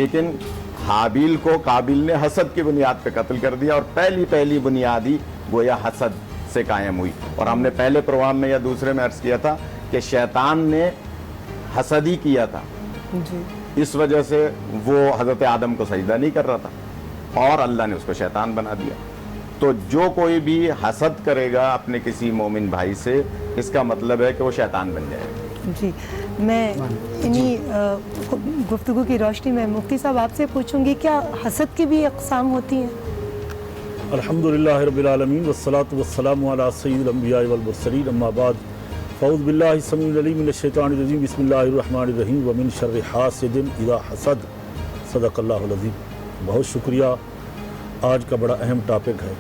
لیکن حابیل کو قابیل نے حسد کی بنیاد پہ قتل کر دیا، اور پہلی بنیادی گویا حسد سے قائم ہوئی. اور ہم نے پہلے پروگرام میں یا دوسرے میں عرض کیا تھا کہ شیطان نے حسد ہی کیا تھا، اس وجہ سے وہ حضرت آدم کو سجدہ نہیں کر رہا تھا اور اللہ نے اس کو شیطان بنا دیا. تو جو کوئی بھی حسد کرے گا اپنے کسی مومن بھائی سے، اس کا مطلب ہے کہ وہ شیطان بن جائے گا. جی، میں انہی گفتگو کی روشنی میں مفتی صاحب آپ سے پوچھوں گی، کیا حسد کی بھی اقسام ہوتی ہیں؟ الحمدللہ رب العالمین والصلاة والسلام علی سید الانبیاء والمرسلین، اما بعد، فاعوذ باللہ السمیع العلیم من الشیطان الرجیم، بسم اللہ الرحمن الرحیم، ومن شر حاسد اذا حسد، صدق اللہ العظیم. بہت شکریہ. آج کا بڑا اہم ٹاپک ہے.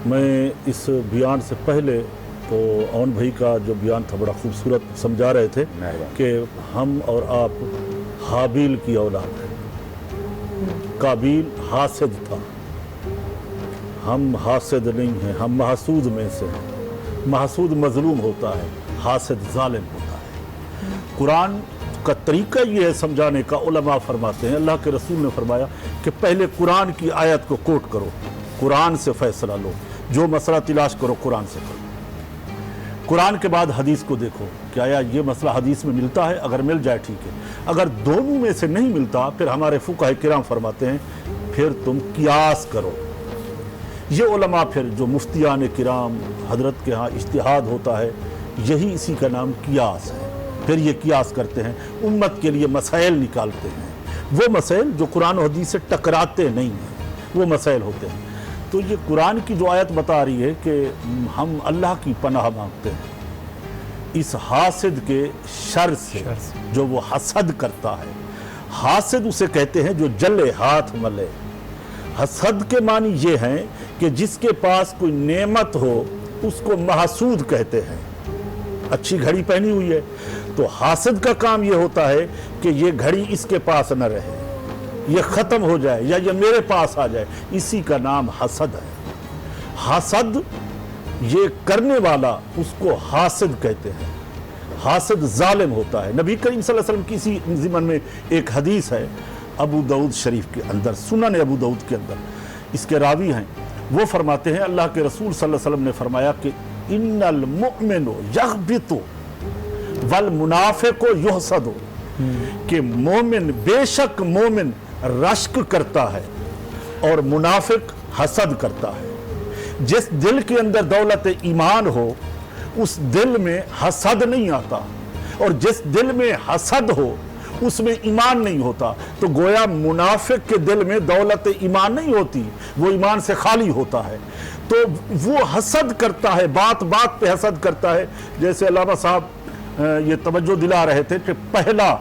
میں اس بیان سے پہلے تو اون بھائی کا جو بیان تھا بڑا خوبصورت سمجھا رہے تھے کہ ہم اور آپ حابیل کی اولاد ہیں. قابیل حاسد تھا، ہم حاسد نہیں ہیں، ہم محسود میں سے ہیں. محسود مظلوم ہوتا ہے، حاسد ظالم ہوتا ہے. قرآن کا طریقہ یہ ہے سمجھانے کا، علماء فرماتے ہیں، اللہ کے رسول نے فرمایا کہ پہلے قرآن کی آیت کو کوٹ کرو، قرآن سے فیصلہ لو، جو مسئلہ تلاش کرو قرآن سے کرو. قرآن کے بعد حدیث کو دیکھو کہ آیا یہ مسئلہ حدیث میں ملتا ہے، اگر مل جائے ٹھیک ہے، اگر دونوں میں سے نہیں ملتا پھر ہمارے فقہاء کرام فرماتے ہیں پھر تم قیاس کرو. یہ علماء پھر جو مفتیان کرام حضرت کے ہاں اجتہاد ہوتا ہے، یہی اسی کا نام قیاس ہے. پھر یہ قیاس کرتے ہیں، امت کے لیے مسائل نکالتے ہیں، وہ مسائل جو قرآن و حدیث سے ٹکراتے نہیں ہیں، وہ مسائل ہوتے ہیں. تو یہ قرآن کی جو آیت بتا رہی ہے کہ ہم اللہ کی پناہ مانگتے ہیں اس حاسد کے شر سے جو وہ حسد کرتا ہے. حاسد اسے کہتے ہیں جو جلے ہاتھ ملے. حسد کے معنی یہ ہیں کہ جس کے پاس کوئی نعمت ہو اس کو محسود کہتے ہیں. اچھی گھڑی پہنی ہوئی ہے تو حاسد کا کام یہ ہوتا ہے کہ یہ گھڑی اس کے پاس نہ رہے، یہ ختم ہو جائے یا یہ میرے پاس آ جائے. اسی کا نام حسد ہے. حسد یہ کرنے والا اس کو حاسد کہتے ہیں. حاسد ظالم ہوتا ہے. نبی کریم صلی اللہ علیہ وسلم کی اسی ضمن میں ایک حدیث ہے ابو داؤد شریف کے اندر، سنن ابو داؤد کے اندر، اس کے راوی ہیں، وہ فرماتے ہیں اللہ کے رسول صلی اللہ علیہ وسلم نے فرمایا کہ ان المؤمن یغبط والمنافق یحسد، کہ مومن، بے شک مومن رشک کرتا ہے اور منافق حسد کرتا ہے. جس دل کے اندر دولت ایمان ہو اس دل میں حسد نہیں آتا، اور جس دل میں حسد ہو اس میں ایمان نہیں ہوتا. تو گویا منافق کے دل میں دولت ایمان نہیں ہوتی، وہ ایمان سے خالی ہوتا ہے. تو وہ حسد کرتا ہے، بات بات پہ حسد کرتا ہے. جیسے علامہ صاحب یہ توجہ دلا رہے تھے کہ پہلا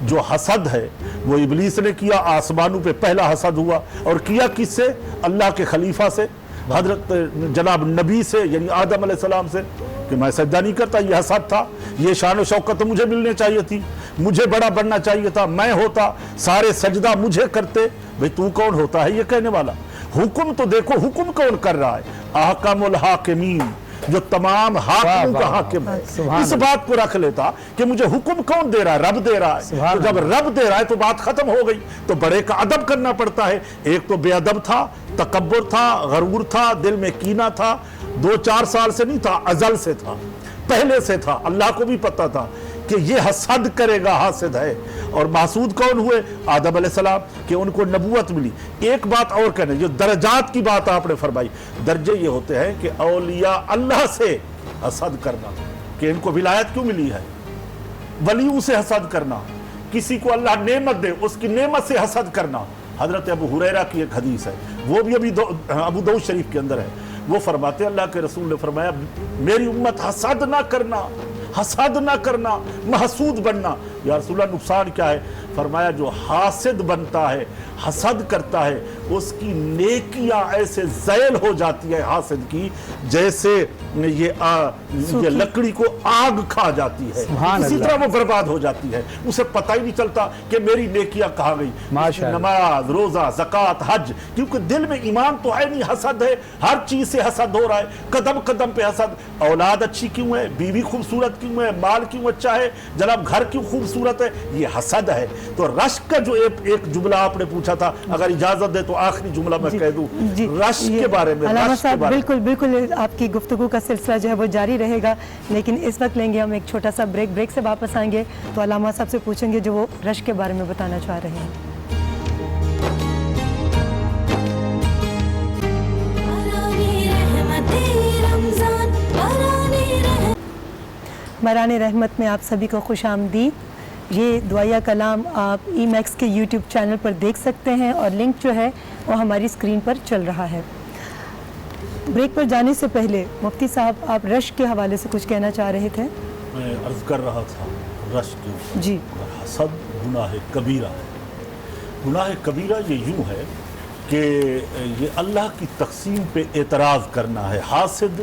جو حسد ہے وہ ابلیس نے کیا، آسمانوں پہ پہلا حسد ہوا، اور کیا کس سے؟ اللہ کے خلیفہ سے، حضرت جناب نبی سے، یعنی آدم علیہ السلام سے، کہ میں سجدہ نہیں کرتا. یہ حسد تھا. یہ شان و شوکت تو مجھے ملنے چاہیے تھی، مجھے بڑا بننا چاہیے تھا، میں ہوتا سارے سجدہ مجھے کرتے. بھئی تو کون ہوتا ہے یہ کہنے والا؟ حکم تو دیکھو حکم کون کر رہا ہے. احکم الحاکمین، جو تمام حاکموں کا حاکم ہے. اس بات کو رکھ لیتا کہ مجھے حکم کون دے رہا ہے؟ رب دے رہا ہے. تو جب رب دے رہا ہے تو بات ختم ہو گئی. تو بڑے کا ادب کرنا پڑتا ہے. ایک تو بے ادب تھا، تکبر تھا، غرور تھا، دل میں کینہ تھا. 2-4 سال سے نہیں تھا، ازل سے تھا، پہلے سے تھا. اللہ کو بھی پتا تھا کہ یہ حسد کرے گا، حاسد ہے. اور محسود کون ہوئے؟ آدم علیہ السلام، کہ ان کو نبوت ملی. ایک بات اور کہنے، جو درجات کی بات آپ نے فرمائی، درجے یہ ہوتے ہیں کہ اولیاء اللہ سے حسد کرنا، کہ ان کو ولایت کیوں ملی ہے، ولیوں سے حسد کرنا. کسی کو اللہ نعمت دے اس کی نعمت سے حسد کرنا. حضرت ابو ہریرہ کی ایک حدیث ہے، وہ بھی ابو داؤد شریف کے اندر ہے. وہ فرماتے ہیں اللہ کے رسول نے فرمایا میری امت حسد نہ کرنا، حسد نہ کرنا، محسود بننا. یا رسول اللہ نقصان کیا ہے؟ فرمایا جو حاسد بنتا ہے، حسد کرتا ہے، اس کی نیکیاں ایسے زیل ہو جاتی ہے حاسد کی، جیسے یہ لکڑی کو آگ کھا جاتی ہے، اسی طرح وہ برباد ہو جاتی ہے، اسے پتہ ہی نہیں چلتا کہ میری نیکیاں کہاں گئی. نماز، روزہ، زکوٰۃ، حج، کیونکہ دل میں ایمان تو ہے نہیں، حسد ہے، ہر چیز سے حسد ہو رہا ہے، قدم قدم پہ حسد. اولاد اچھی کیوں ہے، بیوی خوبصورت کیوں ہے، مال کیوں اچھا ہے، جناب گھر کیوں خوبصورت ہے، یہ حسد ہے. تو رشک کا جو ایک جملہ آپ نے پوچھا تھا، اگر اجازت دے تو آخری جملہ میں کہہ دوں رشک کے بارے میں. علامہ صاحب بالکل آپ کی گفتگو کا سلسلہ جو ہے وہ جاری رہے گا، لیکن اس وقت لیں گے ہم ایک چھوٹا سا بریک سے واپس آئیں گے تو علامہ صاحب سے پوچھیں گے جو وہ رشک کے بارے میں بتانا چاہ رہے ہیں. ماران رحمت میں آپ سبھی کو خوش آمدید. یہ دعائیہ کلام آپ ای میکس کے یوٹیوب چینل پر دیکھ سکتے ہیں اور لنک جو ہے وہ ہماری اسکرین پر چل رہا ہے. بریک پر جانے سے پہلے مفتی صاحب آپ رشک کے حوالے سے کچھ کہنا چاہ رہے تھے. میں عرض کر رہا تھا رشک جی حسد گناہ کبیرہ ہے. گناہ کبیرہ یہ یوں ہے کہ یہ اللہ کی تقسیم پہ اعتراض کرنا ہے. حاسد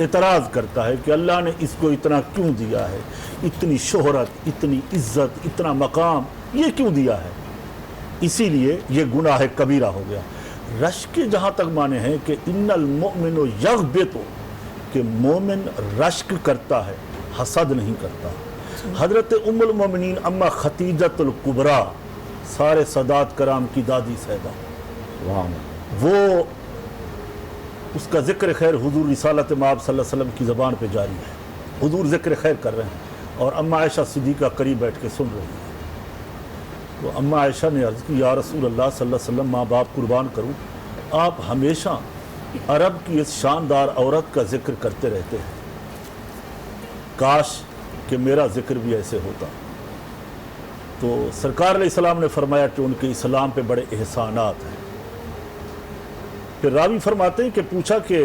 اعتراض کرتا ہے کہ اللہ نے اس کو اتنا کیوں دیا ہے، اتنی شہرت، اتنی عزت، اتنا مقام یہ کیوں دیا ہے، اسی لیے یہ گناہ کبیرہ ہو گیا. رشک کے جہاں تک معنی ہے کہ ان المؤمن یغبط، کہ مومن رشک کرتا ہے، حسد نہیں کرتا. حضرت ام المومنین اما خدیجۃ الکبریٰ، سارے سادات کرام کی دادی سیدہ، وہ اس کا ذکر خیر حضور رسالت مآب صلی اللہ علیہ وسلم کی زبان پہ جاری ہے. حضور ذکر خیر کر رہے ہیں اور اما عائشہ صدیقہ قریب بیٹھ کے سن رہی ہیں. تو اما عائشہ نے عرض کی یا رسول اللہ صلی اللہ علیہ وسلم، ماں باپ قربان کروں، آپ ہمیشہ عرب کی اس شاندار عورت کا ذکر کرتے رہتے ہیں، کاش کہ میرا ذکر بھی ایسے ہوتا. تو سرکار علیہ السلام نے فرمایا کہ ان کے اسلام پہ بڑے احسانات ہیں. پھر راوی فرماتے ہیں کہ پوچھا کہ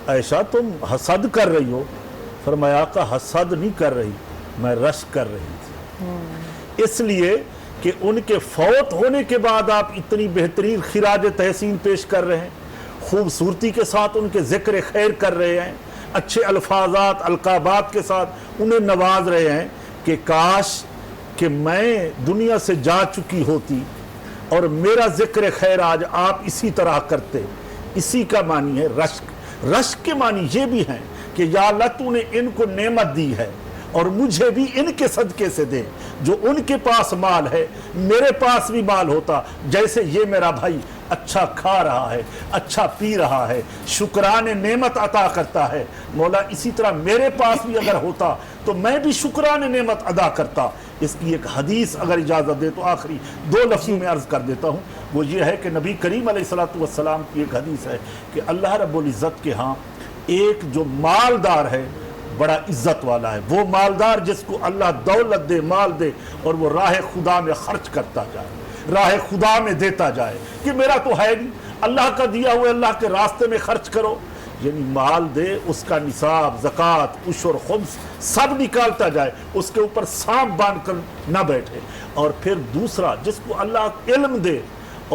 عائشہ تم حسد کر رہی ہو؟ فرمایا کہ حسد نہیں کر رہی، میں رشک کر رہی تھی. اس لیے کہ ان کے فوت ہونے کے بعد آپ اتنی بہترین خراج تحسین پیش کر رہے ہیں، خوبصورتی کے ساتھ ان کے ذکر خیر کر رہے ہیں، اچھے الفاظات القابات کے ساتھ انہیں نواز رہے ہیں کہ کاش کہ میں دنیا سے جا چکی ہوتی اور میرا ذکر خیر آج آپ اسی طرح کرتے. اسی کا معنی ہے رشک. رشک کے معنی یہ بھی ہیں کہ یا اللہ تو نے ان کو نعمت دی ہے اور مجھے بھی ان کے صدقے سے دے. جو ان کے پاس مال ہے میرے پاس بھی مال ہوتا، جیسے یہ میرا بھائی اچھا کھا رہا ہے، اچھا پی رہا ہے، شکران نعمت عطا کرتا ہے، مولا اسی طرح میرے پاس بھی اگر ہوتا تو میں بھی شکران نعمت ادا کرتا. اس کی ایک حدیث اگر اجازت دے تو آخری 2 لفظوں میں عرض کر دیتا ہوں. وہ یہ ہے کہ نبی کریم علیہ السلام کی ایک حدیث ہے کہ اللہ رب العزت کے ہاں ایک جو مالدار ہے بڑا عزت والا ہے. وہ مالدار جس کو اللہ دولت دے، مال دے اور وہ راہ خدا میں خرچ کرتا جائے، راہ خدا میں دیتا جائے کہ میرا تو ہے نہیں، اللہ کا دیا ہوئے اللہ کے راستے میں خرچ کرو. یعنی مال دے، اس کا نصاب، زکوٰۃ، عشر، خمس سب نکالتا جائے، اس کے اوپر سانپ باندھ کر نہ بیٹھے. اور پھر دوسرا جس کو اللہ علم دے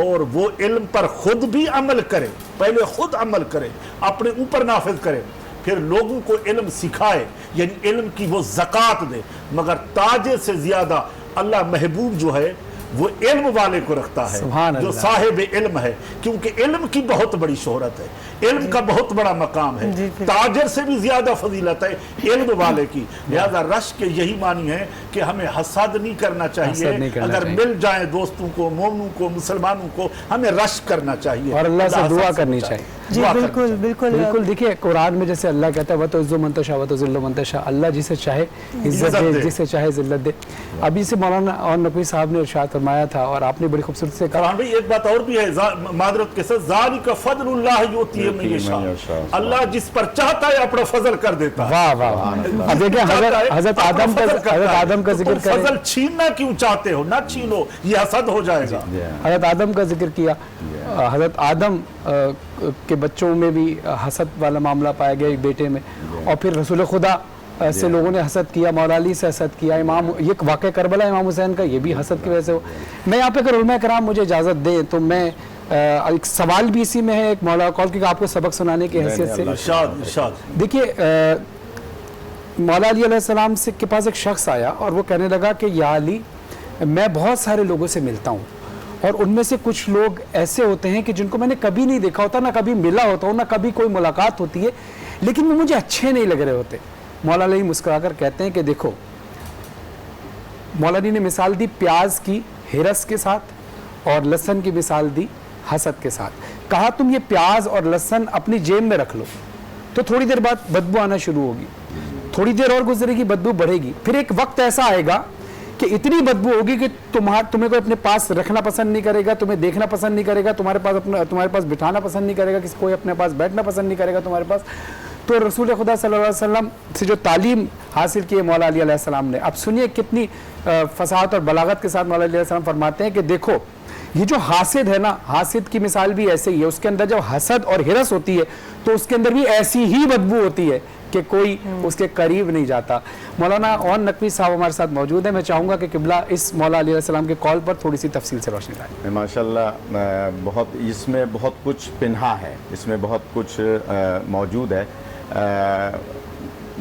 اور وہ علم پر خود بھی عمل کرے، پہلے خود عمل کرے، اپنے اوپر نافذ کرے، پھر لوگوں کو علم سکھائے، یعنی علم کی وہ زکوٰۃ دے. مگر تاجر سے زیادہ اللہ محبوب جو ہے وہ علم والے کو رکھتا ہے، جو صاحب علم ہے، کیونکہ علم کی بہت بڑی شہرت ہے، علم کا بہت بڑا مقام ہے. تاجر سے بھی زیادہ فضیلت ہے علم والے کی. لہذا رشک کے یہی معنی ہے کہ ہمیں حسد نہیں کرنا چاہیے. اگر مل جائیں دوستوں کو، مومنوں کو، مسلمانوں کو، ہمیں رشک کرنا چاہیے اور اللہ سے دعا کرنی چاہیے. جی بالکل بالکل بالکل. دیکھیے قرآن میں جیسے اللہ کہتا ہے وَتُعِزُّ مَن تَشَاءُ وَتُذِلُّ مَن تَشَاءُ، اللہ جسے چاہے عزت دے، جسے چاہے ذلت دے. ابھی سے مولانا اور نقوی صاحب نے ارشاد فرمایا تھا اور آپ نے بڑی خوبصورتی سے کہا. بھائی ایک بات اور بھی ہے معذرت کے ساتھ، ذالک فضل اللہ یؤتیہ من یشاء، اللہ جس پر چاہتا ہے اپنا فضل کر دیتا ہے. واہ واہ واہ. اب دیکھیں حضرت آدم کا ذکر کریں. فضل چھیننا کیوں چاہتے ہو؟ نہ چھینو، یہ حسد ہو جائے گا. حضرت آدم کا ذکر کیا. حضرت آدم کے بچوں میں بھی حسد والا معاملہ پایا گیا ایک بیٹے میں، اور پھر رسول خدا سے لوگوں نے حسد کیا، مولا علی سے حسد کیا، امام یہ واقعہ کربلا امام حسین کا یہ بھی حسد کی وجہ سے ہو. میں یہاں پہ اگر علماء کرام مجھے اجازت دیں تو میں ایک سوال بھی اسی میں ہے ایک مولا کال کہ آپ کو سبق سنانے کی حیثیت سے. ارشاد ارشاد. دیکھیے مولا علی علیہ السلام سے کے پاس ایک شخص آیا اور وہ کہنے لگا کہ یا علی میں بہت سارے لوگوں سے ملتا ہوں اور ان میں سے کچھ لوگ ایسے ہوتے ہیں کہ جن کو میں نے کبھی نہیں دیکھا ہوتا, نہ کبھی ملا ہوتا ہوں, نہ کبھی کوئی ملاقات ہوتی ہے, لیکن وہ مجھے اچھے نہیں لگ رہے ہوتے. مولا علی مسکرا کر کہتے ہیں کہ دیکھو, مولا علی نے مثال دی پیاز کی ہرس کے ساتھ اور لہسن کی مثال دی حسد کے ساتھ. کہا تم یہ پیاز اور لہسن اپنی جیب میں رکھ لو تو تھوڑی دیر بعد بدبو آنا شروع ہوگی, تھوڑی دیر اور گزرے گی بدبو بڑھے گی, پھر ایک وقت ایسا آئے گا کہ اتنی بدبو ہوگی کہ تمہیں کوئی اپنے پاس رکھنا پسند نہیں کرے گا, تمہیں دیکھنا پسند نہیں کرے گا, تمہارے پاس بٹھانا پسند نہیں کرے گا, کوئی اپنے پاس بیٹھنا پسند نہیں کرے گا تمہارے پاس. تو رسول خدا صلی اللہ علیہ وسلم سے جو تعلیم حاصل کی ہے مولا علی علیہ السلام نے, اب سنیے کتنی فصاحت اور بلاغت کے ساتھ مولا علی علیہ السلام فرماتے ہیں کہ دیکھو یہ جو حاسد ہے نا, حاسد کی مثال بھی ایسے ہی ہے, اس کے اندر جب حسد اور ہرس ہوتی ہے تو اس کے اندر بھی ایسی ہی بدبو ہوتی ہے کہ کوئی اس کے قریب نہیں جاتا. مولانا اون نقوی صاحب ہمارے ساتھ موجود ہیں, میں چاہوں گا کہ قبلہ اس مولا علیہ السلام کے کال پر تھوڑی سی تفصیل سے روشنی ڈالیں. ماشاءاللہ بہت اس میں بہت کچھ پنہا ہے, اس میں بہت کچھ موجود ہے.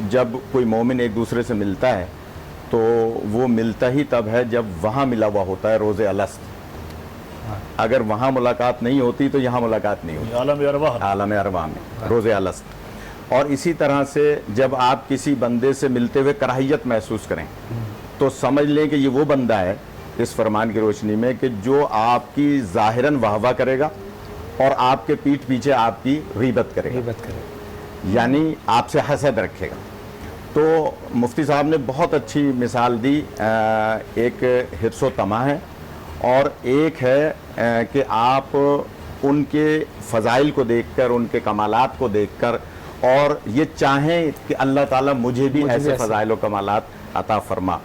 جب کوئی مومن ایک دوسرے سے ملتا ہے تو وہ ملتا ہی تب ہے جب وہاں ملا ہوا ہوتا ہے روز الست. اگر وہاں ملاقات نہیں ہوتی تو یہاں ملاقات نہیں ہوتی, عالم ارواح میں روز الست. اور اسی طرح سے جب آپ کسی بندے سے ملتے ہوئے کراہیت محسوس کریں تو سمجھ لیں کہ یہ وہ بندہ ہے اس فرمان کی روشنی میں کہ جو آپ کی ظاہراً واہ واہ کرے گا اور آپ کے پیٹھ پیچھے آپ کی غیبت کرے گا, یعنی آپ سے حسد رکھے گا. تو مفتی صاحب نے بہت اچھی مثال دی, ایک حرص و طمع ہے اور ایک ہے کہ آپ ان کے فضائل کو دیکھ کر, ان کے کمالات کو دیکھ کر اور یہ چاہیں کہ اللہ تعالیٰ مجھے بھی ایسے فضائل و کمالات عطا فرما,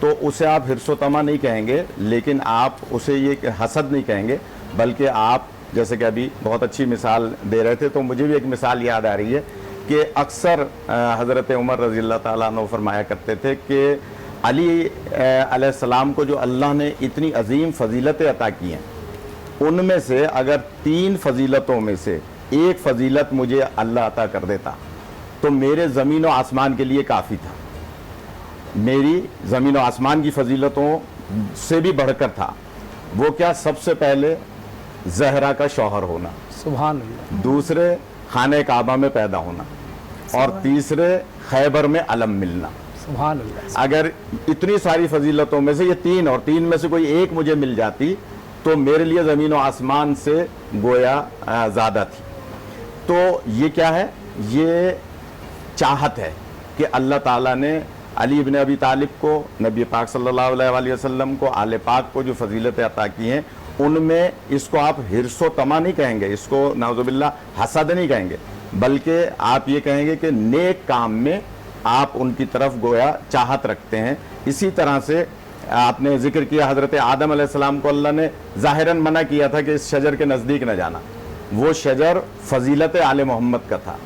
تو اسے آپ حرص و طمع نہیں کہیں گے, لیکن آپ اسے یہ حسد نہیں کہیں گے, بلکہ آپ جیسے کہ ابھی بہت اچھی مثال دے رہے تھے تو مجھے بھی ایک مثال یاد آ رہی ہے کہ اکثر حضرت عمر رضی اللہ تعالیٰ عنہ فرمایا کرتے تھے کہ علی علیہ السلام کو جو اللہ نے اتنی عظیم فضیلتیں عطا کی ہیں ان میں سے اگر 3 فضیلتوں میں سے ایک فضیلت مجھے اللہ عطا کر دیتا تو میرے زمین و آسمان کے لیے کافی تھا. میری زمین و آسمان کی فضیلتوں سے بھی بڑھ کر تھا. وہ کیا؟ سب سے پہلے زہرا کا شوہر ہونا, سبحان اللہ, دوسرے خانہ کعبہ میں پیدا ہونا, اور تیسرے خیبر میں علم ملنا. سبحان اللہ. اگر اتنی ساری فضیلتوں میں سے یہ 3 اور 3 میں سے کوئی ایک مجھے مل جاتی تو میرے لیے زمین و آسمان سے گویا زیادہ تھی. تو یہ کیا ہے؟ یہ چاہت ہے کہ اللہ تعالیٰ نے علی ابن ابی طالب کو, نبی پاک صلی اللہ علیہ وآلہ وسلم کو, آل پاک کو جو فضیلتیں عطا کی ہیں ان میں اس کو آپ حرص و طمع نہیں کہیں گے, اس کو نعوذ باللہ حسد نہیں کہیں گے, بلکہ آپ یہ کہیں گے کہ نیک کام میں آپ ان کی طرف گویا چاہت رکھتے ہیں. اسی طرح سے آپ نے ذکر کیا حضرت آدم علیہ السلام کو اللہ نے ظاہراً منع کیا تھا کہ اس شجر کے نزدیک نہ جانا. وہ شجر فضیلت آل محمد کا تھا,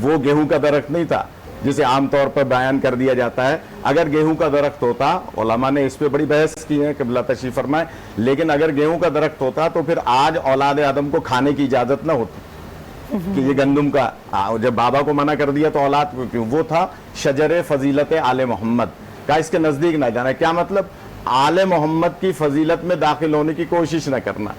وہ گیہوں کا درخت نہیں تھا جسے عام طور پر بیان کر دیا جاتا ہے. اگر گیہوں کا درخت ہوتا, علماء نے اس پہ بڑی بحث کی ہے, قبلہ تشریف فرمائے, لیکن اگر گیہوں کا درخت ہوتا تو پھر آج اولاد آدم کو کھانے کی اجازت نہ ہوتی کہ یہ گندم کا, جب بابا کو منع کر دیا تو اولاد کو کیوں؟ وہ تھا شجر فضیلت آل محمد کا, اس کے نزدیک نہ جانا. کیا مطلب؟ آل محمد کی فضیلت میں داخل ہونے کی کوشش نہ کرنا.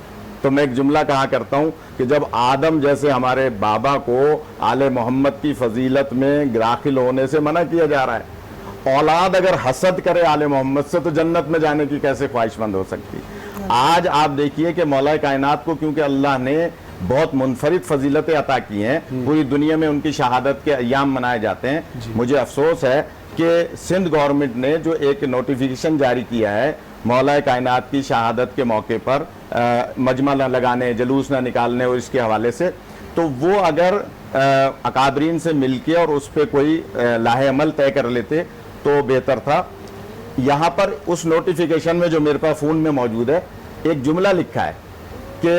تو میں ایک جملہ کہا کرتا ہوں کہ جب آدم جیسے ہمارے بابا کو آل محمد کی فضیلت میں داخل ہونے سے منع کیا جا رہا ہے, اولاد اگر حسد کرے آل محمد سے تو جنت میں جانے کی کیسے خواہش مند ہو سکتی؟ آج آپ دیکھیے کہ مولا کائنات کو کیونکہ اللہ نے بہت منفرد فضیلتیں عطا کی ہیں, پوری دنیا میں ان کی شہادت کے ایام منائے جاتے ہیں. مجھے افسوس ہے کہ سندھ گورنمنٹ نے جو ایک نوٹیفیکیشن جاری کیا ہے مولا کائنات کی شہادت کے موقع پر مجمع نہ لگانے, جلوس نہ نکالنے اور اس کے حوالے سے, تو وہ اگر اکابرین سے مل کے اور اس پہ کوئی لاہ عمل طے کر لیتے تو بہتر تھا. یہاں پر اس نوٹیفیکیشن میں جو میرے پاس فون میں موجود ہے ایک جملہ لکھا ہے کہ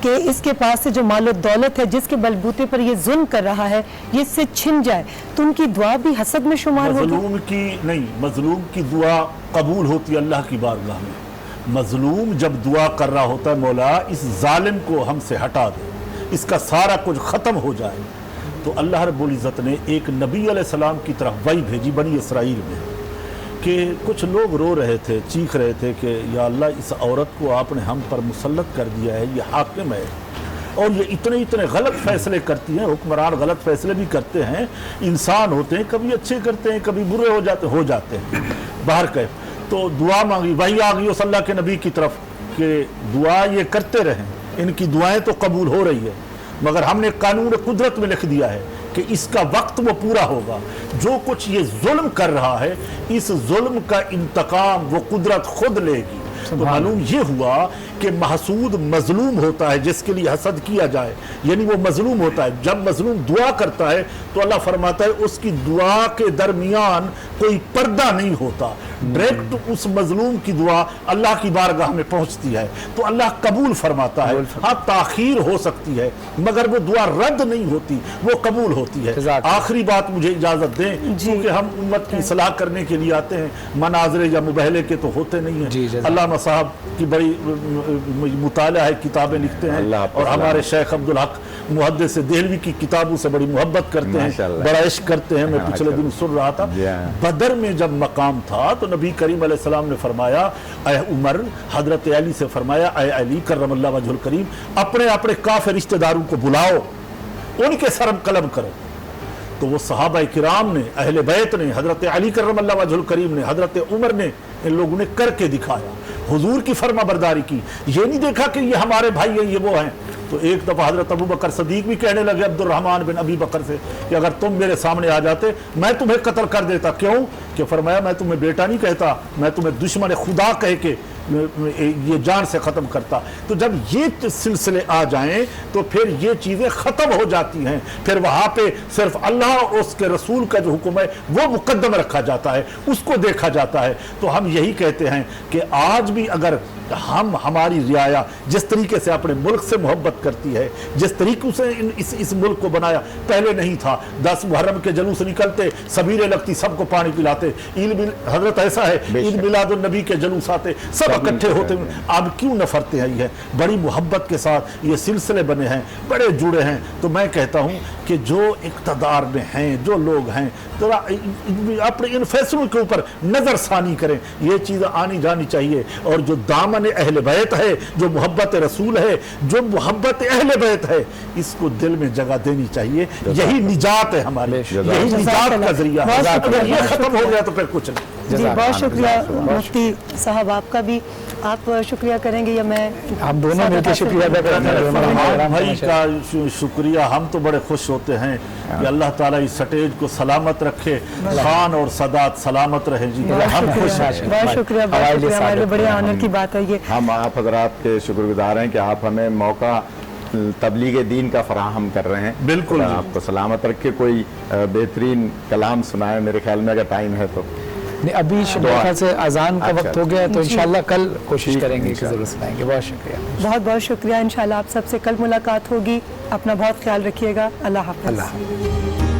کہ اس کے پاس سے جو مال و دولت ہے جس کے بلبوتے پر یہ ظلم کر رہا ہے یہ اس سے چھن جائے، تو ان کی دعا بھی حسد میں شمار ہوگی؟ مظلوم کی نہیں، مظلوم کی دعا قبول ہوتی ہے اللہ کی بارگاہ میں۔ مظلوم جب دعا کر رہا ہوتا ہے مولا اس ظالم کو ہم سے ہٹا دے، اس کا سارا کچھ ختم ہو جائے، تو اللہ رب العزت نے ایک نبی علیہ السلام کی طرف وحی بھیجی بنی اسرائیل میں کہ کچھ لوگ رو رہے تھے، چیخ رہے تھے کہ یا اللہ اس عورت کو آپ نے ہم پر مسلط کر دیا ہے، یہ حاکم ہے اور یہ اتنے غلط فیصلے کرتی ہیں، حکمران غلط فیصلے بھی کرتے ہیں، انسان ہوتے ہیں کبھی اچھے کرتے ہیں کبھی برے ہو جاتے ہیں باہر کے۔ تو دعا مانگی، وحی آ گئی اس اللہ کے نبی کی طرف کہ دعا یہ کرتے رہیں، ان کی دعائیں تو قبول ہو رہی ہے مگر ہم نے قانون قدرت میں لکھ دیا ہے کہ اس کا وقت وہ پورا ہوگا، جو کچھ یہ ظلم کر رہا ہے اس ظلم کا انتقام وہ قدرت خود لے گی۔ تو معلوم یہ ہوا کہ محسود مظلوم ہوتا ہے جس کے لیے حسد کیا جائے، یعنی وہ مظلوم ہوتا ہے۔ جب مظلوم دعا کرتا ہے تو اللہ فرماتا ہے اس کی دعا کے درمیان کوئی پردہ نہیں ہوتا، ڈائریکٹ اس مظلوم کی دعا اللہ کی بارگاہ میں پہنچتی ہے تو اللہ قبول فرماتا ہے۔ ہاں تاخیر ہو سکتی ہے مگر وہ دعا رد نہیں ہوتی، وہ قبول ہوتی ہے۔ آخری بات مجھے اجازت دیں کیونکہ ہم امت کی اصلاح کرنے کے لیے آتے ہیں، مناظرے یا مباہلے کے تو ہوتے نہیں ہیں۔ علامہ صاحب کی بڑی مطالعہ ہے، کتابیں لکھتے ہیں اور ہمارے شیخ عبدالحق محدث دہلوی کی کتابوں سے بڑی محبت کرتے ہیں، بڑا عشق کرتے ہیں۔ میں پچھلے دن سن رہا تھا بدر میں جب مقام تھا تو نبی کریم علیہ السلام نے فرمایا اے عمر، حضرت علی سے فرمایا اے علی کرم اللہ وجہ الکریم، اپنے اپنے کافر رشتہ داروں کو بلاؤ، ان کے سرم قلم کرو۔ تو وہ صحابہ کرام نے، اہل بیت نے، حضرت علی کرم اللہ وجہ الکریم نے، حضرت عمر نے، ان لوگوں نے کر کے دکھایا، حضور کی فرما برداری کی۔ یہ نہیں دیکھا کہ یہ ہمارے بھائی ہیں یہ وہ ہیں۔ تو ایک دفعہ حضرت ابو بکر صدیق بھی کہنے لگے عبد الرحمن بن ابی بکر سے کہ اگر تم میرے سامنے آ جاتے میں تمہیں قتل کر دیتا۔ کیوں؟ کہ فرمایا میں تمہیں بیٹا نہیں کہتا، میں تمہیں دشمن خدا کہہ کے یہ جان سے ختم کرتا۔ تو جب یہ سلسلے آ جائیں تو پھر یہ چیزیں ختم ہو جاتی ہیں، پھر وہاں پہ صرف اللہ اور اس کے رسول کا جو حکم ہے وہ مقدم رکھا جاتا ہے، اس کو دیکھا جاتا ہے۔ تو ہم یہی کہتے ہیں کہ آج بھی اگر ہماری رعایا جس طریقے سے اپنے ملک سے محبت کرتی ہے، جس طریقے سے اس ملک کو بنایا، پہلے نہیں تھا۔ 10 محرم کے جلوس نکلتے، سبیریں لگتی، سب کو پانی پلاتے، حضرت ایسا ہے عید میلاد النبی کے جلوس آتے، سب اکٹھے ہوتے ہیں۔ اب کیوں نفرتیں آئی ہیں؟ بڑی محبت کے ساتھ یہ سلسلے بنے ہیں، بڑے جڑے ہیں۔ تو میں کہتا ہوں کہ جو اقتدار میں ہیں، جو لوگ ہیں، ذرا اپنے ان فیصلوں کے اوپر نظر ثانی کریں، یہ چیزیں آنی جانی چاہیے۔ اور جو دامن اہل بیت ہے، جو محبت رسول ہے، جو محبت اہل بیت ہے، اس کو دل میں جگہ دینی چاہیے۔ یہی نجات ہے ہمارے، یہی نجات کا ذریعہ ہے۔ اگر یہ ختم ہو گیا تو پھر کچھ نہیں۔ جی بہت شکریہ مفتی صاحب، آپ کا بھی آپ شکریہ کریں گے یا میں؟ ہم دونوں مل کے شکریہ ادا کرتے ہیں بھائی کا شکریہ۔ ہم تو بڑے خوش ہوتے ہیں کہ اللہ تعالیٰ اس سٹیج کو سلامت رکھے، خان اور سادات سلامت رہے۔ جی ہم خوش ہیں، بہت شکریہ، بہت شکریہ، ہمارے لیے بڑے آنر کی بات ہے یہ۔ ہم آپ حضرات کے شکر گزار ہیں کہ آپ ہمیں موقع تبلیغ دین کا فراہم کر رہے ہیں۔ بالکل آپ کو سلامت رکھے۔ کوئی بہترین کلام سنائے میرے خیال میں، اگر ٹائم ہے تو۔ نہیں، ابھی میرے خیال سے اذان کا وقت ہو گیا ہے تو انشاءاللہ کل کوشش کریں گے کہ ضرور سنائیں گے۔ بہت شکریہ، بہت بہت شکریہ۔ انشاءاللہ آپ سب سے کل ملاقات ہوگی۔ اپنا بہت خیال رکھیے گا۔ اللہ حافظ۔ اللہ